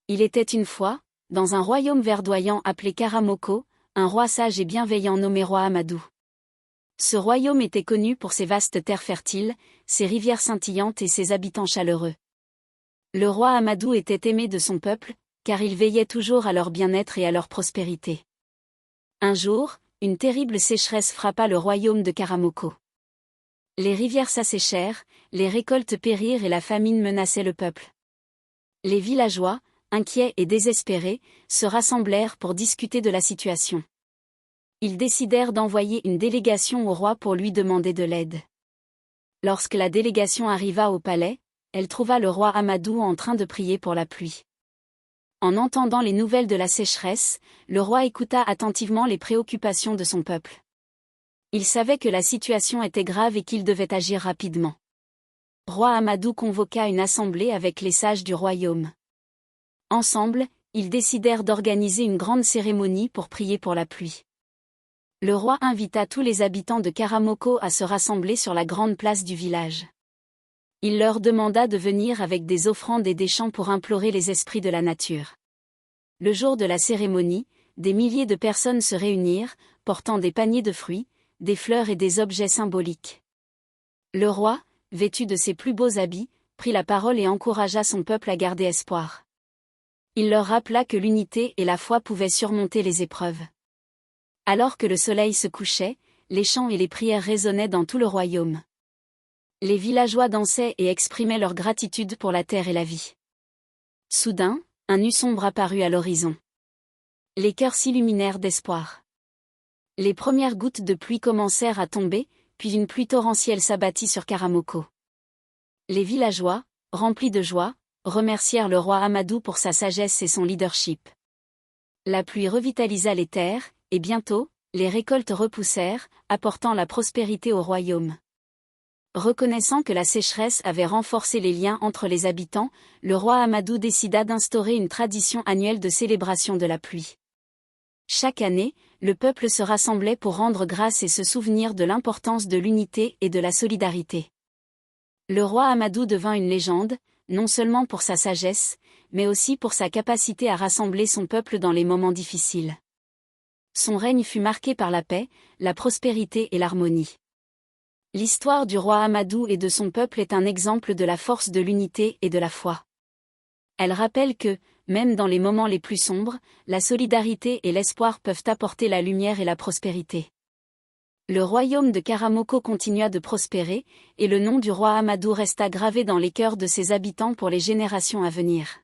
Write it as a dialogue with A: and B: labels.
A: Il était une fois, dans un royaume verdoyant appelé Karamoko, un roi sage et bienveillant nommé roi Amadou. Ce royaume était connu pour ses vastes terres fertiles, ses rivières scintillantes et ses habitants chaleureux. Le roi Amadou était aimé de son peuple, car il veillait toujours à leur bien-être et à leur prospérité. Un jour, une terrible sécheresse frappa le royaume de Karamoko. Les rivières s'asséchèrent, les récoltes périrent et la famine menaçait le peuple. Les villageois, inquiets et désespérés, se rassemblèrent pour discuter de la situation. Ils décidèrent d'envoyer une délégation au roi pour lui demander de l'aide. Lorsque la délégation arriva au palais, elle trouva le roi Amadou en train de prier pour la pluie. En entendant les nouvelles de la sécheresse, le roi écouta attentivement les préoccupations de son peuple. Il savait que la situation était grave et qu'il devait agir rapidement. Roi Amadou convoqua une assemblée avec les sages du royaume. Ensemble, ils décidèrent d'organiser une grande cérémonie pour prier pour la pluie. Le roi invita tous les habitants de Karamoko à se rassembler sur la grande place du village. Il leur demanda de venir avec des offrandes et des chants pour implorer les esprits de la nature. Le jour de la cérémonie, des milliers de personnes se réunirent, portant des paniers de fruits, des fleurs et des objets symboliques. Le roi, vêtu de ses plus beaux habits, prit la parole et encouragea son peuple à garder espoir. Il leur rappela que l'unité et la foi pouvaient surmonter les épreuves. Alors que le soleil se couchait, les chants et les prières résonnaient dans tout le royaume. Les villageois dansaient et exprimaient leur gratitude pour la terre et la vie. Soudain, un nu sombre apparut à l'horizon. Les cœurs s'illuminèrent d'espoir. Les premières gouttes de pluie commencèrent à tomber, puis une pluie torrentielle s'abattit sur Karamoko. Les villageois, remplis de joie, remercièrent le roi Amadou pour sa sagesse et son leadership. La pluie revitalisa les terres, et bientôt, les récoltes repoussèrent, apportant la prospérité au royaume. Reconnaissant que la sécheresse avait renforcé les liens entre les habitants, le roi Amadou décida d'instaurer une tradition annuelle de célébration de la pluie. Chaque année, le peuple se rassemblait pour rendre grâce et se souvenir de l'importance de l'unité et de la solidarité. Le roi Amadou devint une légende, non seulement pour sa sagesse, mais aussi pour sa capacité à rassembler son peuple dans les moments difficiles. Son règne fut marqué par la paix, la prospérité et l'harmonie. L'histoire du roi Amadou et de son peuple est un exemple de la force de l'unité et de la foi. Elle rappelle que, même dans les moments les plus sombres, la solidarité et l'espoir peuvent apporter la lumière et la prospérité. Le royaume de Karamoko continua de prospérer, et le nom du roi Amadou resta gravé dans les cœurs de ses habitants pour les générations à venir.